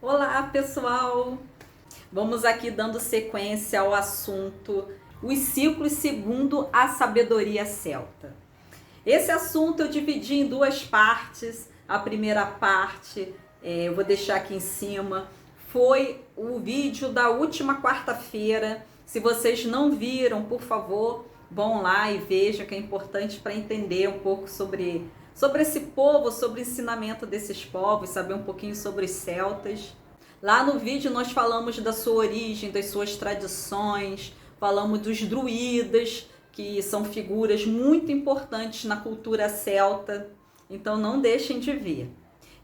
Olá, pessoal! Vamos aqui dando sequência ao assunto os ciclos segundo a sabedoria celta. Esse assunto eu dividi em duas partes. A primeira parte, eu vou deixar aqui em cima, foi o vídeo da última quarta-feira. Se vocês não viram, por favor, vão lá e vejam, que é importante para entender um pouco sobre esse povo, sobre o ensinamento desses povos, saber um pouquinho sobre os celtas. Lá no vídeo nós falamos da sua origem, das suas tradições, falamos dos druidas, que são figuras muito importantes na cultura celta, então não deixem de ver.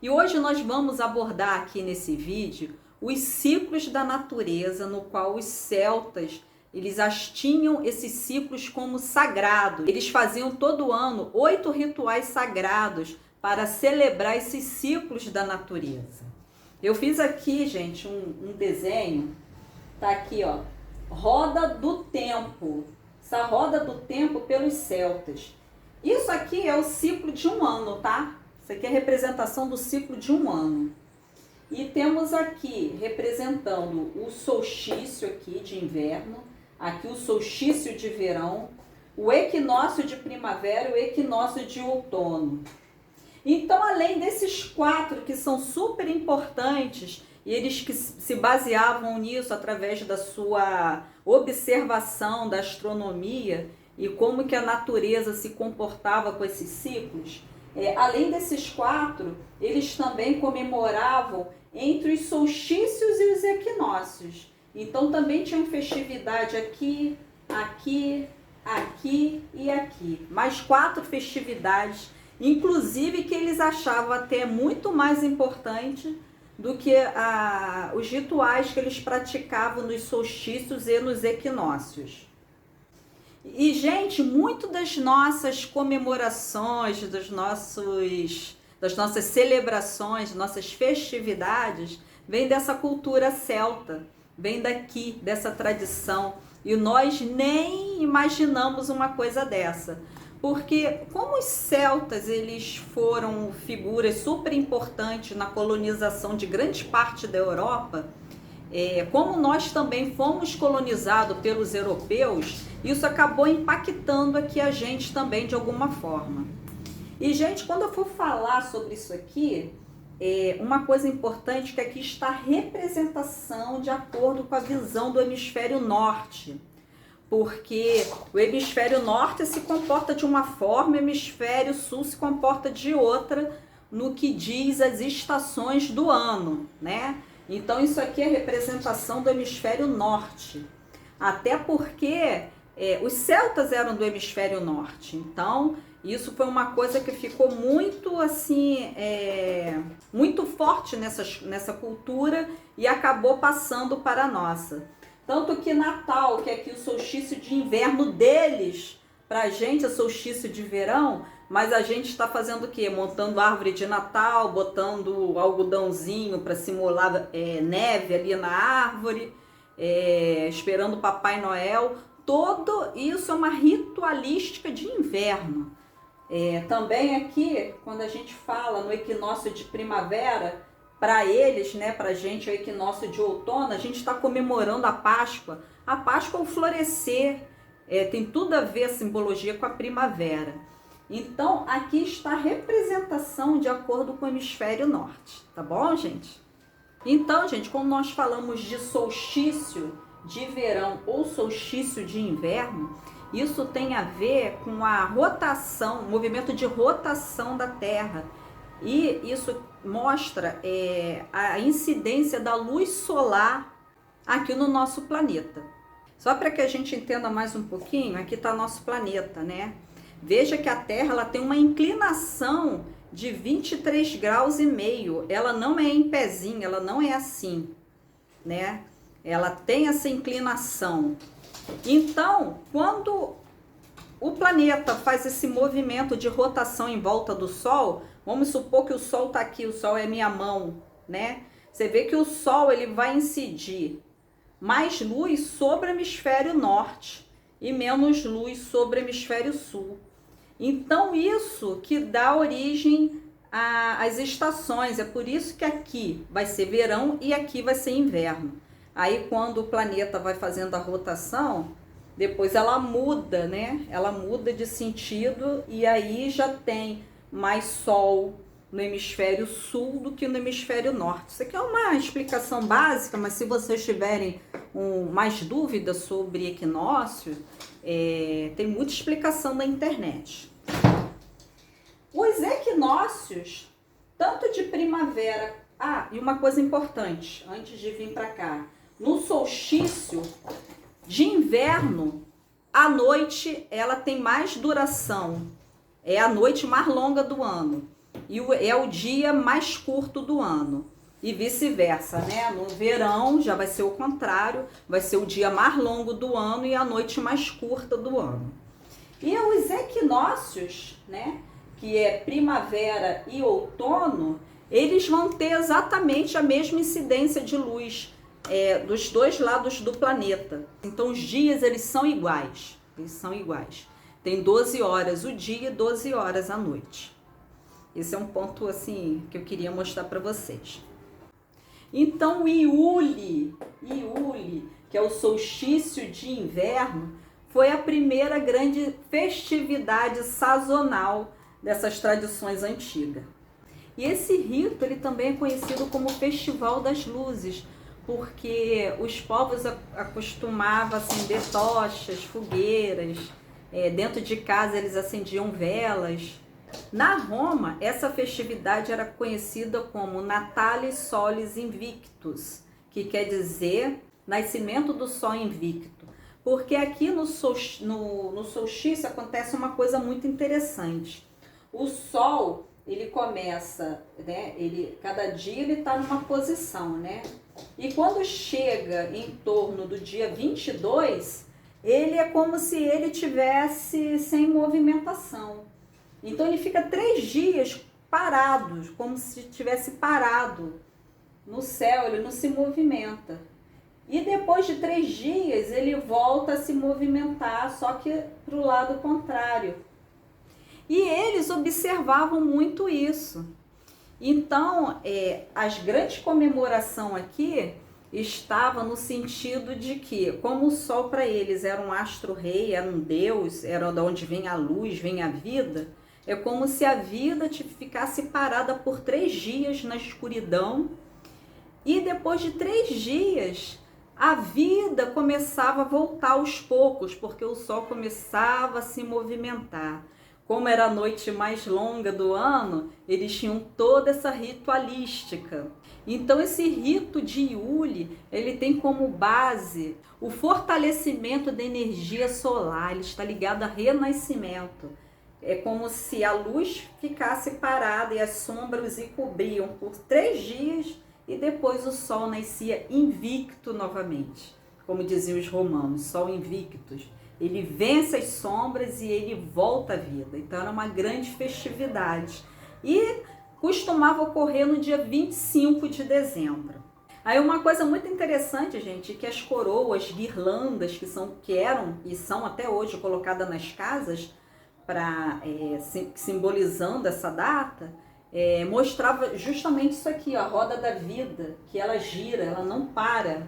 E hoje nós vamos abordar aqui nesse vídeo os ciclos da natureza, no qual os celtas eles tinham esses ciclos como sagrados. Eles faziam todo ano 8 rituais sagrados para celebrar esses ciclos da natureza. Eu fiz aqui, gente, um desenho, tá aqui, ó, roda do tempo. Essa roda do tempo pelos celtas. Isso aqui é o ciclo de um ano, tá? Isso aqui é a representação do ciclo de um ano. E temos aqui representando o solstício aqui de inverno, aqui o solstício de verão, o equinócio de primavera e o equinócio de outono. Então, além desses 4 que são super importantes, e eles que se baseavam nisso através da sua observação da astronomia e como que a natureza se comportava com esses ciclos, além desses 4, eles também comemoravam entre os solstícios e os equinócios. Então também tinha festividade aqui, aqui, aqui e aqui. Mais 4 festividades, inclusive que eles achavam até muito mais importante do que os rituais que eles praticavam nos solstícios e nos equinócios. E, gente, muito das nossas comemorações, das nossas celebrações, nossas festividades, vem dessa cultura celta, vem daqui, dessa tradição. E nós nem imaginamos uma coisa dessa. Porque como os celtas eles foram figuras super importantes na colonização de grande parte da Europa, como nós também fomos colonizados pelos europeus, isso acabou impactando aqui a gente também de alguma forma. E, gente, quando eu for falar sobre isso aqui, uma coisa importante que aqui está a representação de acordo com a visão do hemisfério norte. Porque o hemisfério norte se comporta de uma forma, o hemisfério sul se comporta de outra no que diz as estações do ano, né? Então isso aqui é a representação do hemisfério norte. Até porque os celtas eram do hemisfério norte, então isso foi uma coisa que ficou muito assim, muito forte nessa cultura e acabou passando para a nossa. Tanto que Natal, que é aqui o solstício de inverno deles, para a gente é solstício de verão, mas a gente está fazendo o quê? Montando árvore de Natal, botando algodãozinho para simular neve ali na árvore, esperando o Papai Noel. Todo isso é uma ritualística de inverno. Também aqui, quando a gente fala no equinócio de primavera, para eles, né, para a gente, é o equinócio de outono, a gente está comemorando a Páscoa. A Páscoa é o florescer, tem tudo a ver a simbologia com a primavera. Então, aqui está a representação de acordo com o hemisfério norte, tá bom, gente? Então, gente, quando nós falamos de solstício de verão ou solstício de inverno, isso tem a ver com a rotação, o movimento de rotação da Terra. E isso mostra a incidência da luz solar aqui no nosso planeta. Só para que a gente entenda mais um pouquinho, aqui está nosso planeta, né? Veja que a Terra ela tem uma inclinação de 23 graus e meio. Ela não é em pezinho, ela não é assim, né? Ela tem essa inclinação. Então, quando o planeta faz esse movimento de rotação em volta do Sol, vamos supor que o Sol está aqui, o Sol é minha mão, né? Você vê que o Sol ele vai incidir mais luz sobre o hemisfério norte e menos luz sobre o hemisfério sul. Então isso que dá origem as estações. É por isso que aqui vai ser verão e aqui vai ser inverno. Aí quando o planeta vai fazendo a rotação, depois ela muda, né? Ela muda de sentido e aí já tem mais sol no hemisfério sul do que no hemisfério norte. Isso aqui é uma explicação básica, mas se vocês tiverem mais dúvidas sobre equinócio, tem muita explicação na internet. Os equinócios, tanto de primavera... e uma coisa importante, antes de vir para cá. No solstício de inverno, a noite ela tem mais duração. É a noite mais longa do ano. E é o dia mais curto do ano. E vice-versa, né? No verão já vai ser o contrário. Vai ser o dia mais longo do ano e a noite mais curta do ano. E os equinócios, né? Que é primavera e outono, eles vão ter exatamente a mesma incidência de luz dos dois lados do planeta. Então os dias eles são iguais. Eles são iguais. Tem 12 horas o dia e 12 horas a noite. Esse é um ponto assim que eu queria mostrar para vocês. Então o Iule, que é o solstício de inverno, foi a primeira grande festividade sazonal dessas tradições antigas. E esse rito ele também é conhecido como Festival das Luzes, porque os povos acostumavam acender tochas, fogueiras, dentro de casa eles acendiam velas. Na Roma, essa festividade era conhecida como Natalis Solis Invictus, que quer dizer nascimento do sol invicto. Porque aqui no solstício acontece uma coisa muito interessante. O sol, ele começa, né? Cada dia ele está numa posição, né? E quando chega em torno do dia 22, ele é como se ele tivesse sem movimentação. Então ele fica 3 dias parado, como se tivesse parado no céu, ele não se movimenta. E depois de 3 dias ele volta a se movimentar, só que para o lado contrário. E eles observavam muito isso. Então, as grandes comemorações aqui estavam no sentido de que, como o sol para eles era um astro-rei, era um deus, era de onde vem a luz, vem a vida, é como se a vida ficasse parada por 3 dias na escuridão e depois de 3 dias a vida começava a voltar aos poucos, porque o sol começava a se movimentar. Como era a noite mais longa do ano, eles tinham toda essa ritualística. Então esse rito de Iule, ele tem como base o fortalecimento da energia solar, ele está ligado a renascimento. É como se a luz ficasse parada e as sombras o cobriam por 3 dias e depois o sol nascia invicto novamente. Como diziam os romanos, sol invictus. Ele vence as sombras e ele volta à vida. Então era uma grande festividade. E costumava ocorrer no dia 25 de dezembro. Aí uma coisa muito interessante, gente, é que as coroas, guirlandas, que eram e são até hoje colocadas nas casas, simbolizando essa data, mostrava justamente isso aqui, ó, a roda da vida, que ela gira, ela não para.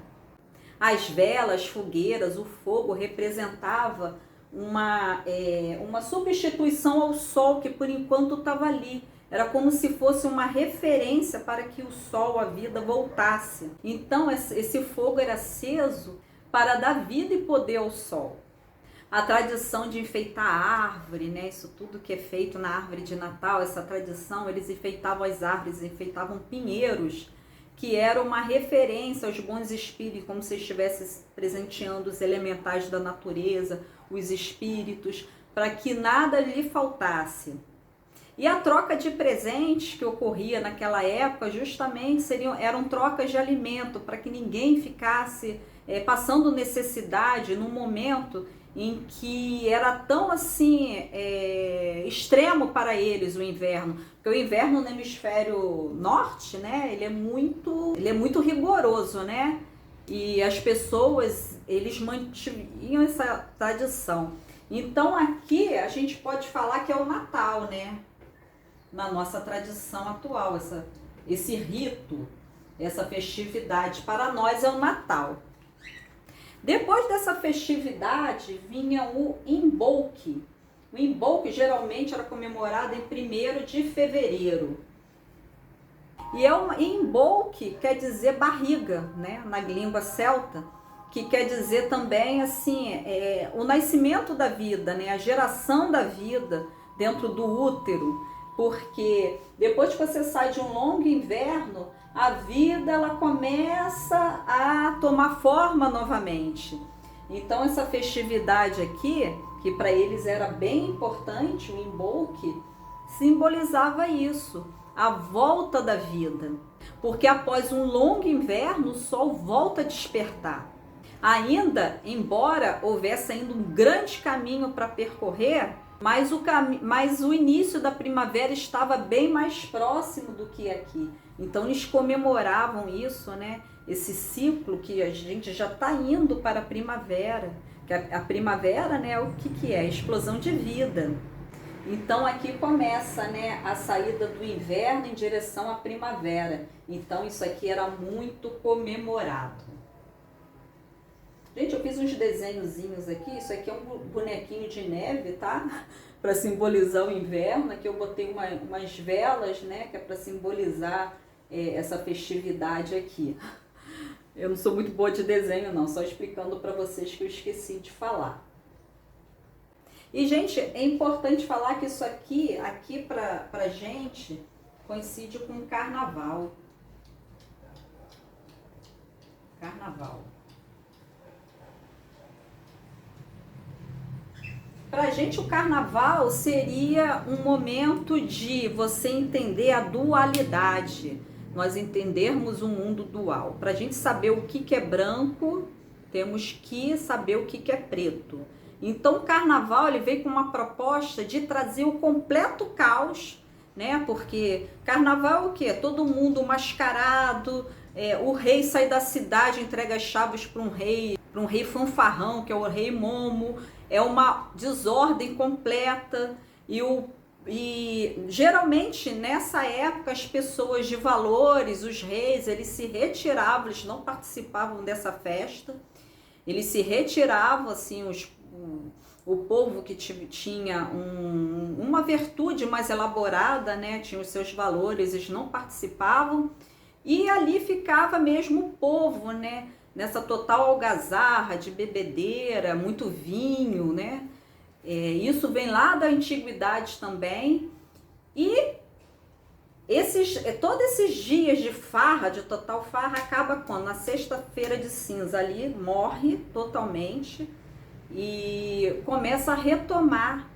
As velas, fogueiras, o fogo representava uma substituição ao sol que por enquanto estava ali. Era como se fosse uma referência para que o sol, a vida, voltasse. Então esse fogo era aceso para dar vida e poder ao sol. A tradição de enfeitar a árvore, né? Isso tudo que é feito na árvore de Natal, essa tradição, eles enfeitavam as árvores, enfeitavam pinheiros, que era uma referência aos bons espíritos, como se estivesse presenteando os elementais da natureza, os espíritos, para que nada lhe faltasse. E a troca de presentes que ocorria naquela época justamente eram trocas de alimento, para que ninguém ficasse passando necessidade num momento em que era tão assim extremo para eles o inverno, porque o inverno no hemisfério norte, né, ele é muito rigoroso, né, e as pessoas, eles mantinham essa tradição. Então aqui a gente pode falar que é o Natal, né, na nossa tradição atual, esse rito, essa festividade. Para nós é o Natal. Depois dessa festividade vinha o Imbolc. O Imbolc geralmente era comemorado em 1º de fevereiro. E Imbolc quer dizer barriga, né, na língua celta, que quer dizer também assim, o nascimento da vida, né, a geração da vida dentro do útero, porque depois que você sai de um longo inverno, a vida ela começa a tomar forma novamente. Então essa festividade aqui, que para eles era bem importante, o Imbolc, simbolizava isso, a volta da vida. Porque após um longo inverno, o sol volta a despertar. Ainda, embora houvesse ainda um grande caminho para percorrer, mas o início da primavera estava bem mais próximo do que aqui. Então eles comemoravam isso, né? Esse ciclo que a gente já está indo para a primavera. Que a primavera, né, o que é? A explosão de vida. Então aqui começa, né, a saída do inverno em direção à primavera. Então isso aqui era muito comemorado. Gente, eu fiz uns desenhozinhos aqui. Isso aqui é um bonequinho de neve, tá? Para simbolizar o inverno. Aqui eu botei umas velas, né, que é para simbolizar essa festividade aqui. Eu não sou muito boa de desenho não, só explicando para vocês que eu esqueci de falar. E, gente, é importante falar que isso aqui pra gente, coincide com o carnaval. Carnaval. Pra gente, o carnaval seria um momento de você entender a dualidade. Nós entendermos um mundo dual. Pra gente saber o que é branco, temos que saber o que é preto. Então o carnaval ele veio com uma proposta de trazer o completo caos, né? Porque carnaval é o quê? Todo mundo mascarado, o rei sai da cidade, entrega as chaves para um rei fanfarrão, que é o rei Momo, é uma desordem completa e geralmente nessa época as pessoas de valores, os reis, eles se retiravam, eles não participavam dessa festa, eles se retiravam, assim, o povo que tinha uma virtude mais elaborada, né, tinha os seus valores, eles não participavam, e ali ficava mesmo o povo, né, nessa total algazarra de bebedeira, muito vinho, né, isso vem lá da antiguidade também, e todos esses dias de farra, de total farra, acaba quando? Na sexta-feira de cinza ali, morre totalmente, e começa a retomar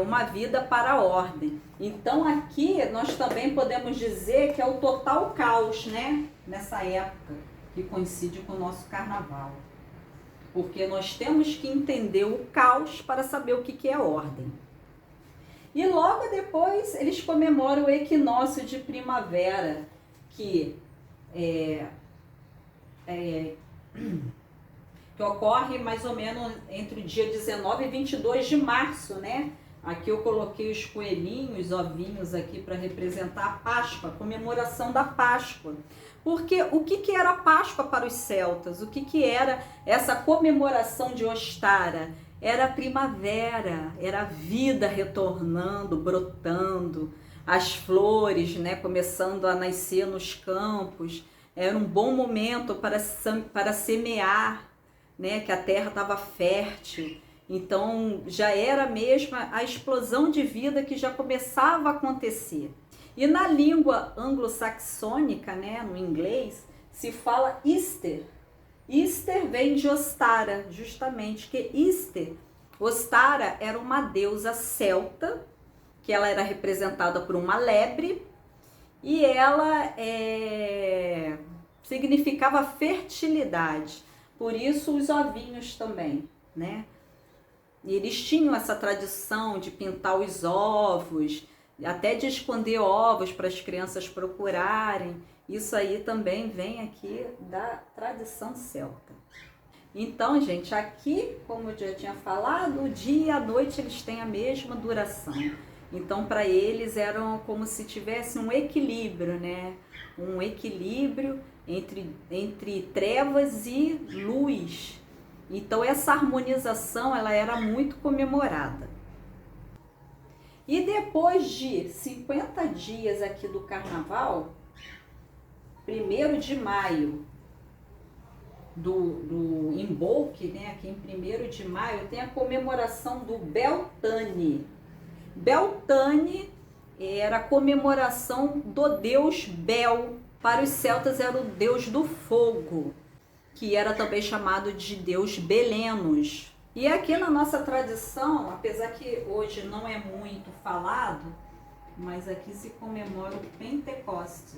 uma vida para a ordem. Então aqui nós também podemos dizer que é o total caos, né? Nessa época que coincide com o nosso carnaval. Porque nós temos que entender o caos para saber o que é ordem. E logo depois eles comemoram o equinócio de primavera, que ocorre mais ou menos entre o dia 19 e 22 de março, né? Aqui eu coloquei os coelhinhos, ovinhos aqui para representar a Páscoa, a comemoração da Páscoa. Porque o que era a Páscoa para os celtas? O que era essa comemoração de Ostara? Era a primavera, era a vida retornando, brotando, as flores, né, começando a nascer nos campos. Era um bom momento para semear, né, que a terra estava fértil. Então já era mesmo a explosão de vida que já começava a acontecer. E na língua anglo-saxônica, né, no inglês, se fala Easter. Easter vem de Ostara, justamente, que Ostara era uma deusa celta, que ela era representada por uma lebre, e ela significava fertilidade. Por isso os ovinhos também, né? E eles tinham essa tradição de pintar os ovos, até de esconder ovos para as crianças procurarem. Isso aí também vem aqui da tradição celta. Então, gente, aqui, como eu já tinha falado, o dia e a noite eles têm a mesma duração. Então, para eles, eram como se tivesse um equilíbrio, né? Um equilíbrio entre trevas e luz. Então, essa harmonização, ela era muito comemorada. E depois de 50 dias aqui do carnaval, 1º de maio do Imbolc, né? Aqui em 1º de maio, tem a comemoração do Beltane. Beltane era a comemoração do deus Bel. Para os celtas era o deus do fogo, que era também chamado de deus Belenos. E aqui na nossa tradição, apesar que hoje não é muito falado, mas aqui se comemora o Pentecoste.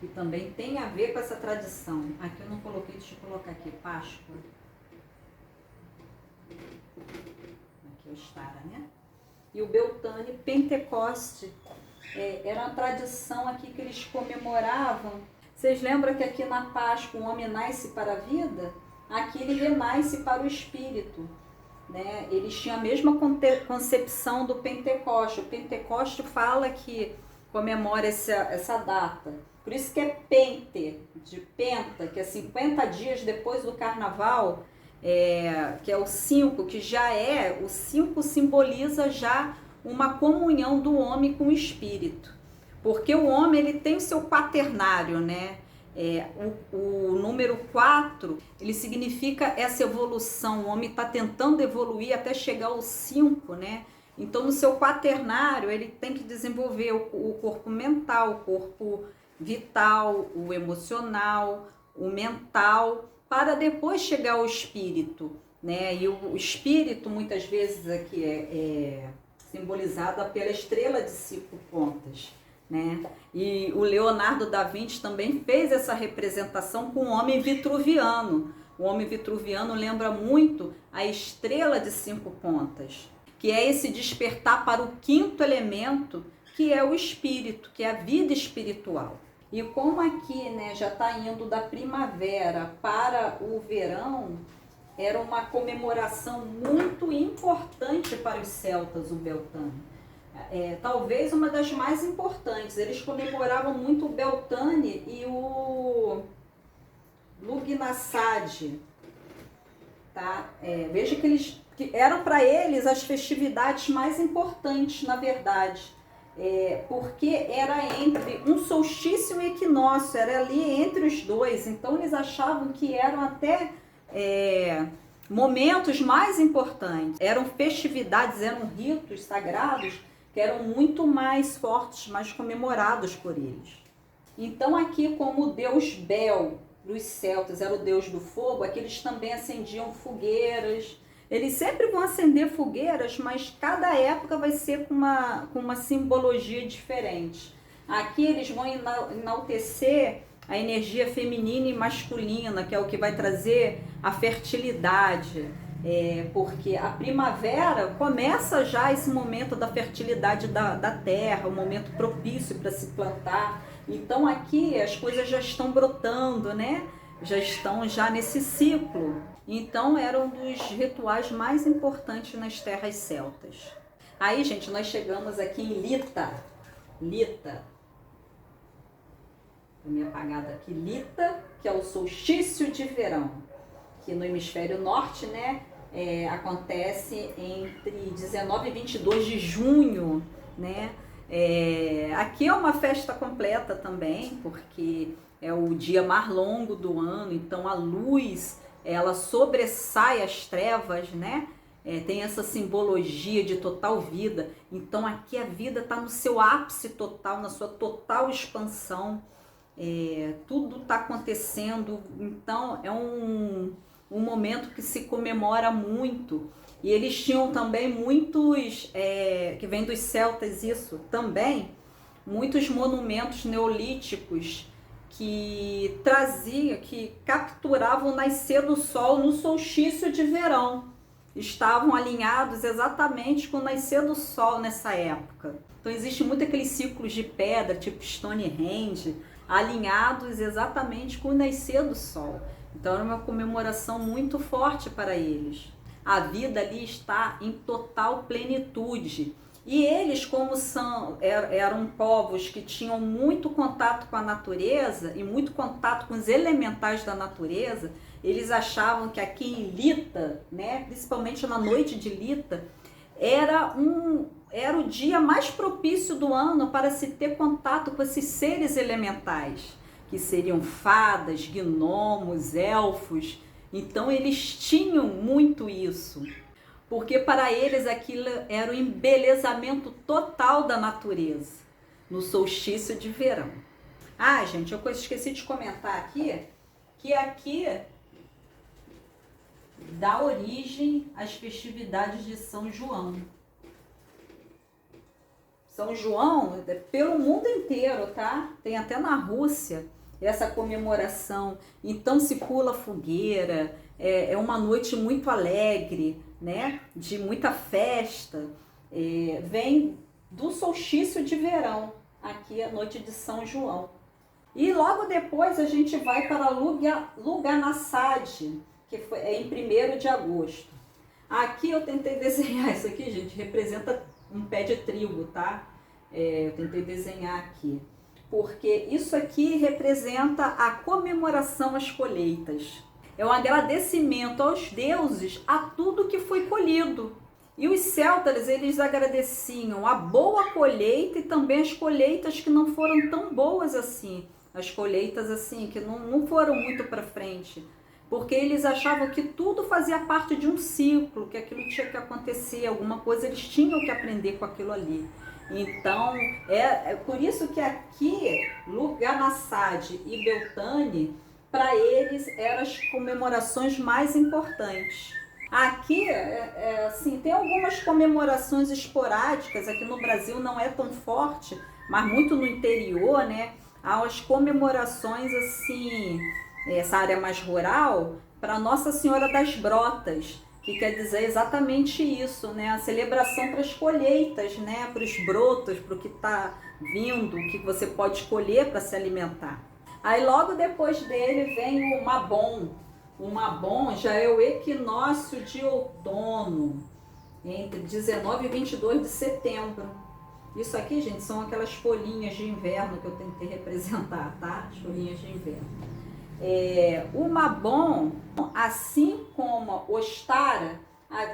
Que também tem a ver com essa tradição. Aqui eu não coloquei, deixa eu colocar aqui, Páscoa. Aqui é o Stara, né? E o Beltane, Pentecoste, era uma tradição aqui que eles comemoravam. Vocês lembram que aqui na Páscoa o homem nasce para a vida? Aqui ele renasce para o espírito, né? Eles tinham a mesma concepção do Pentecoste. O Pentecoste fala que comemora essa data. Por isso que é Pente, de Penta, que é 50 dias depois do carnaval, que é o 5, que já o 5 simboliza já uma comunhão do homem com o espírito. Porque o homem, ele tem o seu quaternário, né? O número 4, ele significa essa evolução. O homem está tentando evoluir até chegar ao 5, né? Então, no seu quaternário, ele tem que desenvolver o corpo mental, o corpo vital, o emocional, o mental, para depois chegar ao espírito, né? E o espírito, muitas vezes, aqui é simbolizado pela estrela de 5 pontas, né? E o Leonardo da Vinci também fez essa representação com o homem vitruviano. O homem vitruviano lembra muito a estrela de 5 pontas, que é esse despertar para o 5º elemento, que é o espírito, que é a vida espiritual. E como aqui, né, já está indo da primavera para o verão, era uma comemoração muito importante para os celtas, o Beltane. Talvez uma das mais importantes. Eles comemoravam muito o Beltane e o Lughnasadh, tá? Veja que eram para eles as festividades mais importantes, na verdade. Porque era entre um solstício e um equinócio, era ali entre os dois. Então eles achavam que eram até momentos mais importantes. Eram festividades, eram ritos sagrados que eram muito mais fortes, mais comemorados por eles. Então aqui, como o deus Bel dos celtas era o deus do fogo, aqui eles também acendiam fogueiras. Eles sempre vão acender fogueiras, mas cada época vai ser com uma simbologia diferente. Aqui eles vão enaltecer a energia feminina e masculina, que é o que vai trazer a fertilidade. Porque a primavera começa já esse momento da fertilidade da terra, o momento propício para se plantar. Então aqui as coisas já estão brotando, né? Já estão nesse ciclo. Então era um dos rituais mais importantes nas terras celtas. Aí, gente, nós chegamos aqui em Lita. Lita. Vou me apagada aqui. Lita, que é o solstício de verão. Que no hemisfério norte, né, acontece entre 19 e 22 de junho, né? Aqui é uma festa completa também, porque é o dia mais longo do ano, então a luz, ela sobressai as trevas, né? Tem essa simbologia de total vida. Então aqui a vida está no seu ápice total, na sua total expansão. Tudo está acontecendo. Então é um momento que se comemora muito. E eles tinham também muitos, que vem dos celtas isso também, muitos monumentos neolíticos que capturavam o nascer do sol no solstício de verão. Estavam alinhados exatamente com o nascer do sol nessa época. Então existe muito aqueles círculos de pedra, tipo Stonehenge, alinhados exatamente com o nascer do sol. Então era uma comemoração muito forte para eles. A vida ali está em total plenitude. E eles, como eram povos que tinham muito contato com a natureza e muito contato com os elementais da natureza, eles achavam que aqui em Lita, né, principalmente na noite de Lita, era o dia mais propício do ano para se ter contato com esses seres elementais, que seriam fadas, gnomos, elfos. Então eles tinham muito isso, porque para eles aquilo era o embelezamento total da natureza, no solstício de verão. Ah, gente, eu esqueci de comentar aqui, que aqui dá origem às festividades de São João. São João é pelo mundo inteiro, tá? Tem até na Rússia essa comemoração. Então se pula fogueira, é uma noite muito alegre, né? De muita festa. Vem do solstício de verão, aqui a noite de São João. E logo depois a gente vai para Lughnasadh, que é em 1º de agosto. Aqui eu tentei desenhar, isso aqui, gente, representa um pé de trigo, tá? Eu tentei desenhar aqui, porque isso aqui representa a comemoração às colheitas. É um agradecimento aos deuses a tudo que foi colhido. E os celtas, eles agradeciam a boa colheita e também as colheitas que não foram tão boas assim. As colheitas assim, que não foram muito para frente. Porque eles achavam que tudo fazia parte de um ciclo, que aquilo tinha que acontecer, alguma coisa eles tinham que aprender com aquilo ali. Então, é por isso que aqui, Lughnasadh e Beltane, para eles eram as comemorações mais importantes. Aqui, assim, tem algumas comemorações esporádicas, aqui no Brasil não é tão forte, mas muito no interior, né? Há as comemorações, assim, essa área mais rural, para Nossa Senhora das Brotas, que quer dizer exatamente isso, né? A celebração para as colheitas, né? Para os brotos, para o que está vindo, o que você pode colher para se alimentar. Aí logo depois dele vem o Mabon. O Mabon já é o equinócio de outono, entre 19 e 22 de setembro. Isso aqui, gente, são aquelas folhinhas de inverno que eu tentei representar, tá? As folhinhas de inverno. O Mabon, assim como Ostara,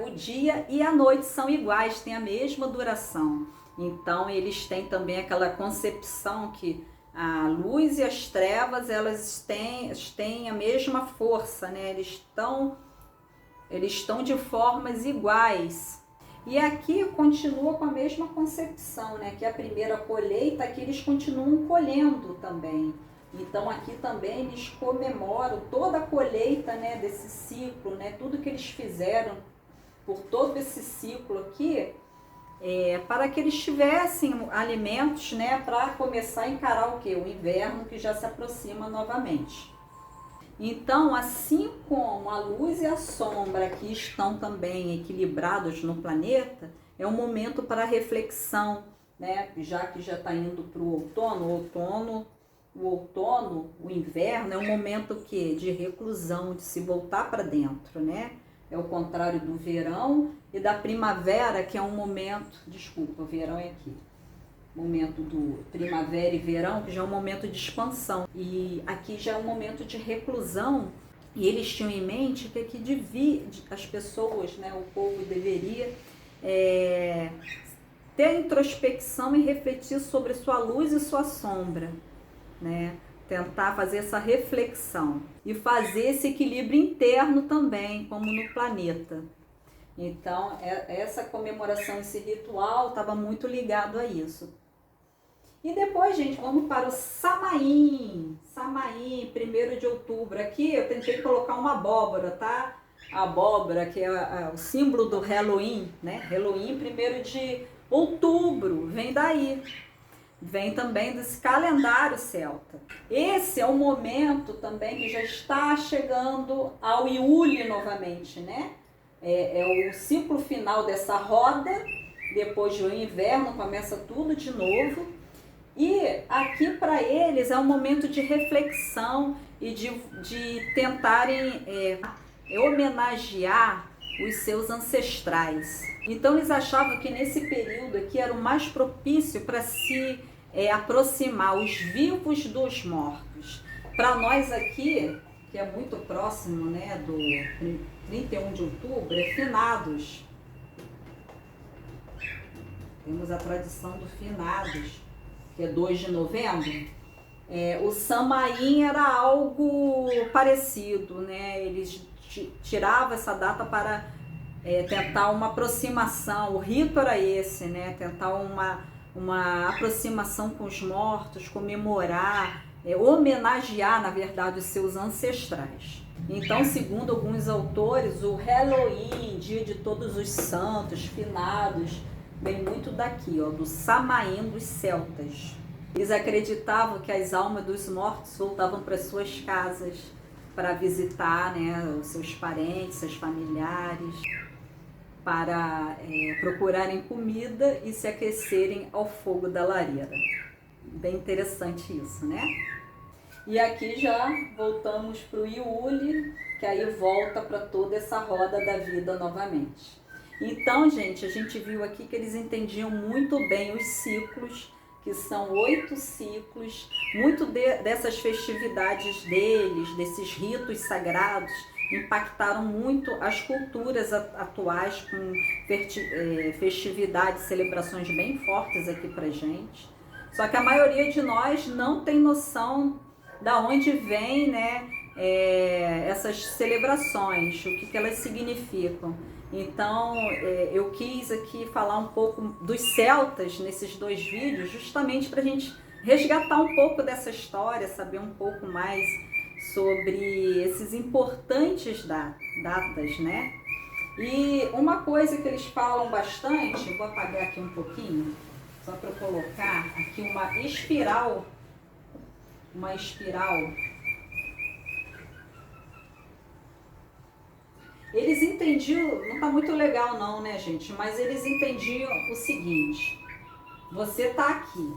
o dia e a noite são iguais, têm a mesma duração. Então eles têm também aquela concepção que a luz e as trevas, elas têm a mesma força, né? Eles estão de formas iguais. E aqui continua com a mesma concepção, né? Que a primeira colheita, aqui eles continuam colhendo também. Então aqui também eles comemoram toda a colheita, né, desse ciclo, né, tudo que eles fizeram por todo esse ciclo aqui, para que eles tivessem alimentos, né, para começar a encarar o quê? O inverno que já se aproxima novamente. Então, assim como a luz e a sombra que estão também equilibrados no planeta, é um momento para reflexão, né, já que já está indo para o outono. O outono, o inverno, é um momento de reclusão, de se voltar para dentro, né? É o contrário do verão e da primavera, que é um momento... Desculpa, o verão é aqui. Momento do primavera e verão, que já é um momento de expansão. E aqui já é um momento de reclusão. E eles tinham em mente que aqui as pessoas, né? O povo deveria ter introspecção e refletir sobre sua luz e sua sombra, né? Tentar fazer essa reflexão e fazer esse equilíbrio interno também, como no planeta. Então, essa comemoração, esse ritual estava muito ligado a isso. E depois, gente, vamos para o Samaim. Samaim, 1º de outubro. Aqui eu tentei colocar uma abóbora, tá? A abóbora, que é o símbolo do Halloween, né? Halloween, 1º de outubro, vem daí. Vem também desse calendário celta. Esse é o momento também que já está chegando ao Iule novamente, né? É o ciclo final dessa roda, depois do inverno começa tudo de novo. E aqui para eles é um momento de reflexão e de tentarem homenagear os seus ancestrais. Então eles achavam que nesse período aqui era o mais propício para se aproximar os vivos dos mortos. Para nós aqui, que é muito próximo, né, do 31 de outubro, é finados. Temos a tradição do finados, que é 2 de novembro. O Samaim era algo parecido, né? Eles tiravam essa data para tentar uma aproximação. O rito era esse, né? Tentar uma aproximação com os mortos, comemorar, homenagear, na verdade, os seus ancestrais. Então, segundo alguns autores, o Halloween, dia de todos os santos, finados, vem muito daqui, ó, do Samaim dos celtas. Eles acreditavam que as almas dos mortos voltavam para suas casas para visitar, né, os seus parentes, seus familiares, para procurarem comida e se aquecerem ao fogo da lareira. Bem interessante isso, né? E aqui já voltamos para o Iule, que aí volta para toda essa roda da vida novamente. Então, gente, a gente viu aqui que eles entendiam muito bem os ciclos, que são 8 ciclos, muito dessas festividades deles, desses ritos sagrados, impactaram muito as culturas atuais, com festividades, celebrações bem fortes aqui pra gente. Só que a maioria de nós não tem noção da onde vem, né, essas celebrações, o que elas significam. Então, eu quis aqui falar um pouco dos celtas nesses 2 vídeos, justamente para a gente resgatar um pouco dessa história, saber um pouco mais sobre esses importantes datas, né? E uma coisa que eles falam bastante, vou apagar aqui um pouquinho, só para eu colocar aqui uma espiral. Eles entendiam, não tá muito legal não, né, gente? Mas eles entendiam o seguinte: você tá aqui,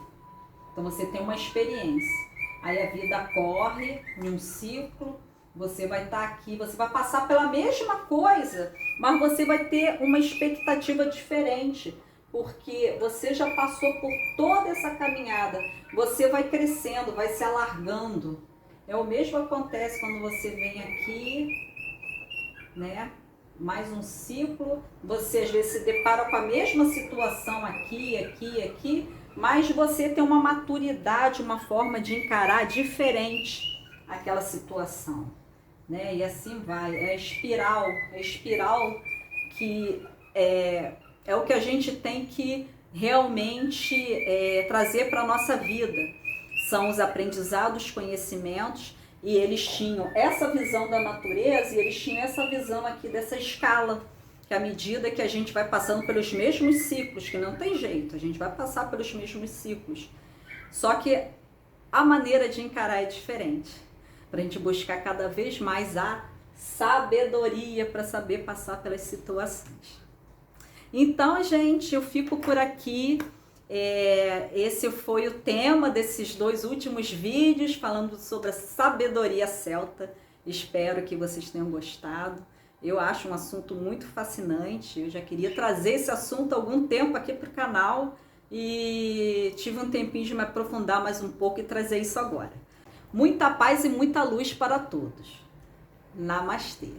então você tem uma experiência. Aí a vida corre em um ciclo, você vai estar aqui, você vai passar pela mesma coisa, mas você vai ter uma expectativa diferente, porque você já passou por toda essa caminhada, você vai crescendo, vai se alargando. O mesmo acontece quando você vem aqui, né? Mais um ciclo, você às vezes se depara com a mesma situação aqui, mas você tem uma maturidade, uma forma de encarar diferente aquela situação, né? E assim vai, é a espiral que é o que a gente tem que realmente trazer para a nossa vida. São os aprendizados, conhecimentos. E eles tinham essa visão da natureza e eles tinham essa visão aqui dessa escala, que à medida que a gente vai passando pelos mesmos ciclos, que não tem jeito, a gente vai passar pelos mesmos ciclos, só que a maneira de encarar é diferente, para a gente buscar cada vez mais a sabedoria para saber passar pelas situações. Então, gente, eu fico por aqui. Esse foi o tema desses 2 últimos vídeos, falando sobre a sabedoria celta. Espero que vocês tenham gostado. Eu acho um assunto muito fascinante. Eu já queria trazer esse assunto há algum tempo aqui para o canal e tive um tempinho de me aprofundar mais um pouco e trazer isso agora. Muita paz e muita luz para todos. Namastê!